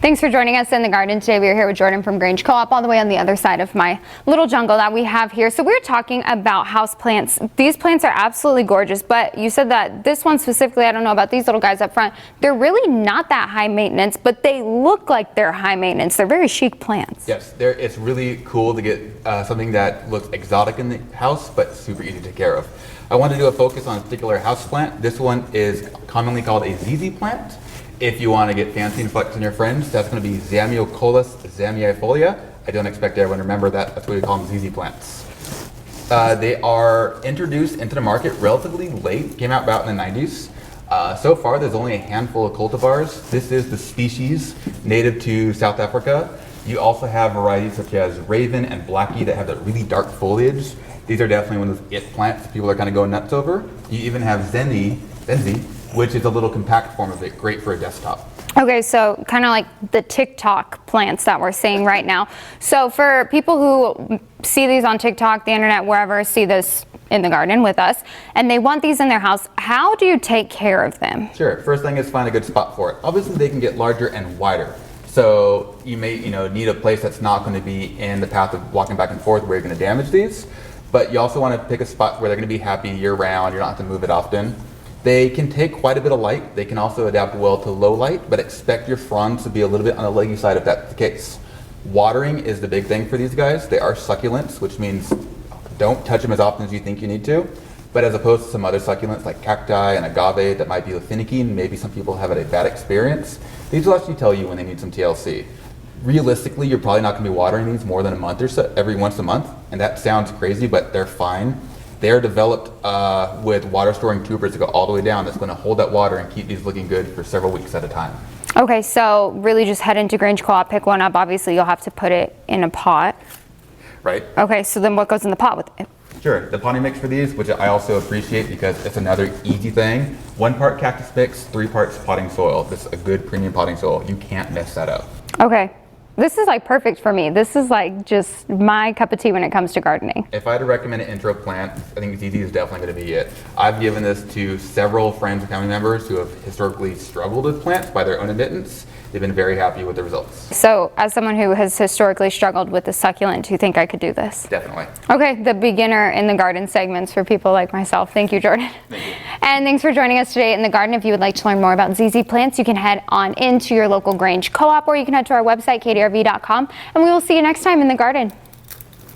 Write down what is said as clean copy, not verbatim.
Thanks for joining us in the garden today. We are here with Jordan from Grange Co-op, all the way on the other side of my little jungle that we have here. So we're talking about house plants. These plants are absolutely gorgeous, but you said that this one specifically, I don't know about these little guys up front, they're really not that high maintenance, but they look like they're high maintenance. They're very chic plants. Yes, it's really cool to get something that looks exotic in the house, but super easy to take care of. I want to do a focus on a particular house plant. This one is commonly called a ZZ plant. If you want to get fancy and flex on your friends, that's going to be Zamioculus zamiifolia. I don't expect everyone to remember that. That's what we call them, ZZ plants. They are introduced into the market relatively late, came out about in the 90s. So far, there's only a handful of cultivars. This is the species native to South Africa. You also have varieties such as Raven and Blackie that have that really dark foliage. These are definitely one of those it plants people are kind of going nuts over. You even have Zenzi, which is a little compact form of it, great for a desktop. Okay, so kind of like the TikTok plants that we're seeing right now. So for people who see these on TikTok, the internet, wherever, see this in the garden with us, and they want these in their house, how do you take care of them? Sure, first thing is find a good spot for it. Obviously they can get larger and wider. So you may need a place that's not going to be in the path of walking back and forth where you're going to damage these. But you also want to pick a spot where they're going to be happy year round, you don't have to move it often. They can take quite a bit of light. They can also adapt well to low light, but expect your fronds to be a little bit on the leggy side if that's the case. Watering is the big thing for these guys. They are succulents, which means don't touch them as often as you think you need to. But as opposed to some other succulents like cacti and agave that might be finicky, and maybe some people have had a bad experience, these will actually tell you when they need some TLC. Realistically, you're probably not going to be watering these more than a month or so, every once a month, and that sounds crazy, but they're fine. They're developed with water storing tubers that go all the way down that's going to hold that water and keep these looking good for several weeks at a time. Okay, so really just head into Grange Co-op, pick one up. Obviously, you'll have to put it in a pot. Right. Okay, so then what goes in the pot with it? Sure, the potting mix for these, which I also appreciate because it's another easy thing. 1 part cactus mix, 3 parts potting soil. This is a good premium potting soil. You can't mess that up. Okay. This is like perfect for me. This is like just my cup of tea when it comes to gardening. If I had to recommend an intro plant, I think ZZ is definitely going to be it. I've given this to several friends and family members who have historically struggled with plants by their own admittance. They've been very happy with the results. So as someone who has historically struggled with the succulent, do you think I could do this? Definitely. Okay, the beginner in the garden segments for people like myself. Thank you, Jordan. Thank you. And thanks for joining us today in the garden. If you would like to learn more about ZZ plants, you can head on into your local Grange Co-op, or you can head to our website, kdrv.com, and we will see you next time in the garden.